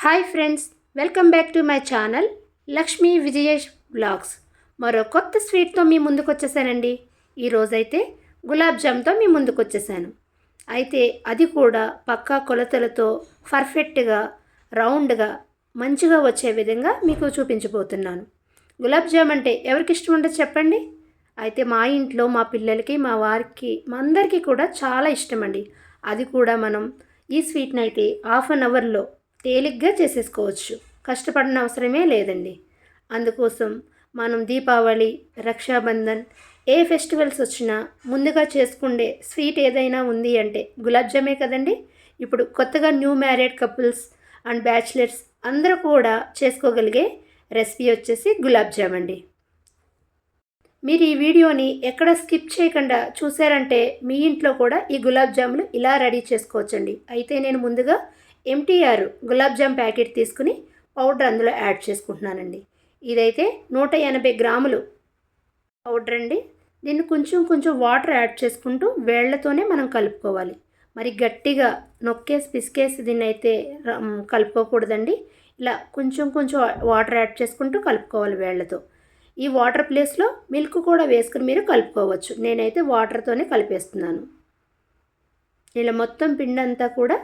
Hi friends, welcome back to my channel Lakshmi Vijayesh blogs. మరో కొత్త స్వీట్తో మీ ముందుకు వచ్చేసానండి. ఈరోజైతే గులాబ్ జామ్తో మీ ముందుకు వచ్చేసాను. అయితే అది కూడా పక్కా కొలతలతో పర్ఫెక్ట్గా రౌండ్గా మంచిగా వచ్చే విధంగా మీకు చూపించబోతున్నాను. గులాబ్ జామ్ అంటే ఎవరికి ఇష్టం ఉండదు చెప్పండి. అయితే మా ఇంట్లో మా పిల్లలకి, మా వారికి, మా అందరికీ కూడా చాలా ఇష్టం అండి. అది కూడా మనం ఈ స్వీట్ని అయితే హాఫ్ అన్ అవర్లో తేలిగ్గా చేసేసుకోవచ్చు. కష్టపడిన అవసరమే లేదండి. అందుకోసం మనం దీపావళి, రక్షాబంధన్ ఏ ఫెస్టివల్స్ వచ్చినా ముందుగా చేసుకుండే స్వీట్ ఏదైనా ఉంది అంటే గులాబ్ జామే కదండి. ఇప్పుడు కొత్తగా new married couples and bachelors అందరూ కూడా చేసుకోగలిగే రెసిపీ వచ్చేసి గులాబ్ జామ్ అండి. మీరు ఈ వీడియోని ఎక్కడ స్కిప్ చేయకుండా చూసారంటే మీ ఇంట్లో కూడా ఈ గులాబ్ జాములు ఇలా రెడీ చేసుకోవచ్చండి. అయితే నేను ముందుగా ఎంటీఆర్ గులాబ్ జామ్ ప్యాకెట్ తీసుకుని పౌడర్ అందులో యాడ్ చేసుకుంటున్నానండి. ఇదైతే 180 గ్రాములు పౌడర్ అండి. దీన్ని కొంచెం కొంచెం వాటర్ యాడ్ చేసుకుంటూ వేళ్లతోనే మనం కలుపుకోవాలి. మరి గట్టిగా నొక్కేసి పిసికేసి దీన్ని అయితే కలుపుకోకూడదండి. ఇలా కొంచెం కొంచెం వాటర్ యాడ్ చేసుకుంటూ కలుపుకోవాలి వేళ్లతో. ఈ వాటర్ ప్లేస్లో మిల్క్ కూడా వేసుకుని మీరు కలుపుకోవచ్చు. నేనైతే వాటర్తోనే కలిపేస్తున్నాను. ఇలా మొత్తం పిండి అంతా కూడా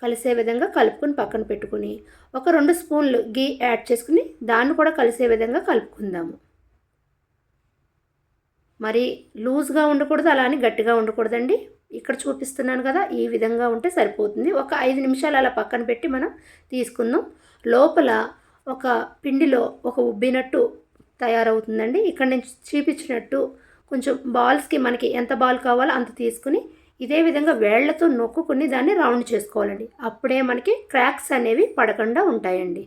కలిసే విధంగా కలుపుకొని పక్కన పెట్టుకుని ఒక 2 స్పూన్లు గీ యాడ్ చేసుకుని దాన్ని కూడా కలిసే విధంగా కలుపుకుందాము. మరి లూజ్గా ఉండకూడదు, అలా అని గట్టిగా ఉండకూడదండి. ఇక్కడ చూపిస్తున్నాను కదా, ఈ విధంగా ఉంటే సరిపోతుంది. ఒక 5 నిమిషాలు అలా పక్కన పెట్టి మనం తీసుకుందాం. లోపల ఒక పిండిలో ఒక ఉబ్బినట్టు తయారవుతుందండి. ఇక్కడ నేను చూపించినట్టు కొంచెం బాల్స్కి మనకి ఎంత బాల్ కావాలో అంత తీసుకుని ఇదే విధంగా వేళ్లతో నొక్కుని దాన్ని రౌండ్ చేసుకోవాలండి. అప్పుడే మనకి క్రాక్స్ అనేవి పడకుండా ఉంటాయండి.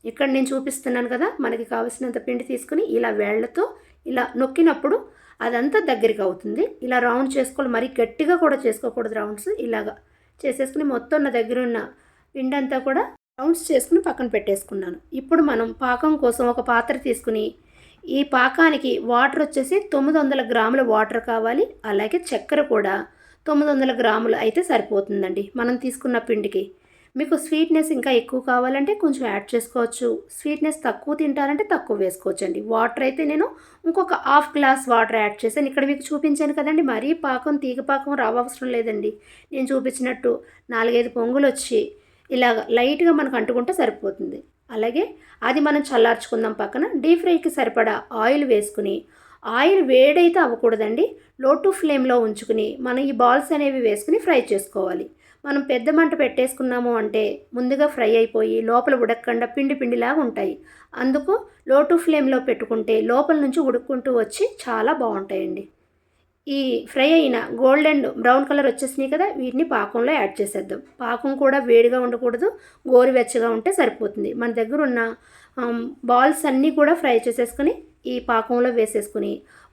ఇక్కడ నేను చూపిస్తున్నాను కదా, మనకి కావలసినంత పిండి తీసుకుని ఇలా వేళ్లతో ఇలా నొక్కినప్పుడు అదంతా దగ్గరికి అవుతుంది. ఇలా రౌండ్ చేసుకోవాలి. మరి గట్టిగా కూడా చేసుకోకూడదు. రౌండ్స్ ఇలాగా చేసేసుకుని మొత్తం నా దగ్గర ఉన్న పిండి అంతా కూడా రౌండ్స్ చేసుకుని పక్కన పెట్టేసుకున్నాను. ఇప్పుడు మనం పాకం కోసం ఒక పాత్ర తీసుకుని ఈ పాకానికి వాటర్ వచ్చేసి 900 గ్రాముల వాటర్ కావాలి. అలాగే చక్కెర కూడా 900 గ్రాములు అయితే సరిపోతుందండి మనం తీసుకున్న పిండికి. మీకు స్వీట్నెస్ ఇంకా ఎక్కువ కావాలంటే కొంచెం యాడ్ చేసుకోవచ్చు. స్వీట్నెస్ తక్కువ తింటారంటే తక్కువ వేసుకోవచ్చండి. వాటర్ అయితే నేను ఇంకొక హాఫ్ గ్లాస్ వాటర్ యాడ్ చేశాను. ఇక్కడ మీకు చూపించాను కదండి, మరీ పాకం తీగ పాకం రావవసరం లేదండి. నేను చూపించినట్టు 4-5 పొంగులు వచ్చి ఇలాగ లైట్గా మనకు అంటుకుంటే సరిపోతుంది. అలాగే అది మనం చల్లార్చుకుందాం. పక్కన డీప్ ఫ్రైకి సరిపడా ఆయిల్ వేసుకుని, ఆయిల్ వేడైతే అవ్వకూడదండి, లో టు ఫ్లేమ్లో ఉంచుకుని మనం ఈ బాల్స్ అనేవి వేసుకుని ఫ్రై చేసుకోవాలి. మనం పెద్ద మంట పెట్టేసుకున్నాము అంటే ముందుగా ఫ్రై అయిపోయి లోపల ఉడకకుండా పిండి పిండిలాగా ఉంటాయి. అందుకు లో టు ఫ్లేమ్లో పెట్టుకుంటే లోపల నుంచి ఉడుక్కుంటూ వచ్చి చాలా బాగుంటాయండి. ఈ ఫ్రై అయిన గోల్డెన్ బ్రౌన్ కలర్ వచ్చేసినాయి కదా, వీటిని పాకంలో యాడ్ చేసేద్దాం. పాకం కూడా వేడిగా ఉండకూడదు, గోరువెచ్చగా ఉంటే సరిపోతుంది. మన దగ్గర ఉన్న బాల్స్ అన్నీ కూడా ఫ్రై చేసేసుకుని ఈ పాకంలో వేసేసుకుని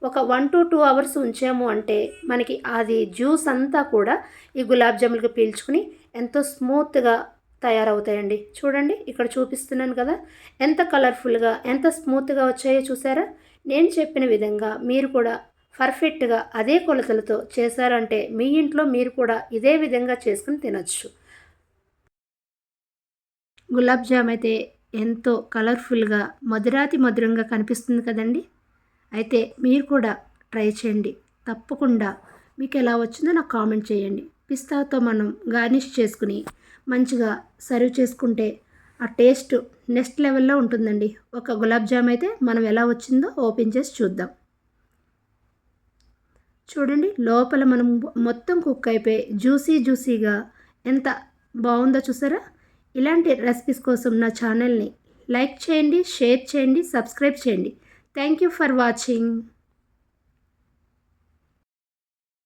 ఒక 1 to 2 అవర్స్ ఉంచాము అంటే మనకి అది జ్యూస్ అంతా కూడా ఈ గులాబ్ జాములకి పీల్చుకుని ఎంతో స్మూత్గా తయారవుతాయండి. చూడండి, ఇక్కడ చూపిస్తున్నాను కదా ఎంత కలర్ఫుల్గా ఎంత స్మూత్గా వచ్చాయో చూసారా. నేను చెప్పిన విధంగా మీరు కూడా పర్ఫెక్ట్గా అదే కొలతలతో చేశారంటే మీ ఇంట్లో మీరు కూడా ఇదే విధంగా చేసుకుని తినచ్చు. గులాబ్ జామ్ అయితే ఎంతో కలర్ఫుల్గా మధురాతి మధురంగా కనిపిస్తుంది కదండి. అయితే మీరు కూడా ట్రై చేయండి. తప్పకుండా మీకు ఎలా వచ్చిందో నాకు కామెంట్ చేయండి. పిస్తాతో మనం గార్నిష్ చేసుకుని మంచిగా సర్వ్ చేసుకుంటే ఆ టేస్ట్ నెక్స్ట్ లెవెల్లో ఉంటుందండి. ఒక గులాబ్ జామ్ అయితే మనం ఎలా వచ్చిందో ఓపెన్ చేసి చూద్దాం. చూడండి, లోపల మనం మొత్తం కుక్ అయిపోయి జ్యూసీగా ఎంత బాగుందో చూసారా. ఇలాంటి రెసిపీస్ కోసం నా ఛానల్ని లైక్ చేయండి, షేర్ చేయండి, సబ్స్క్రైబ్ చేయండి. Thank you for watching.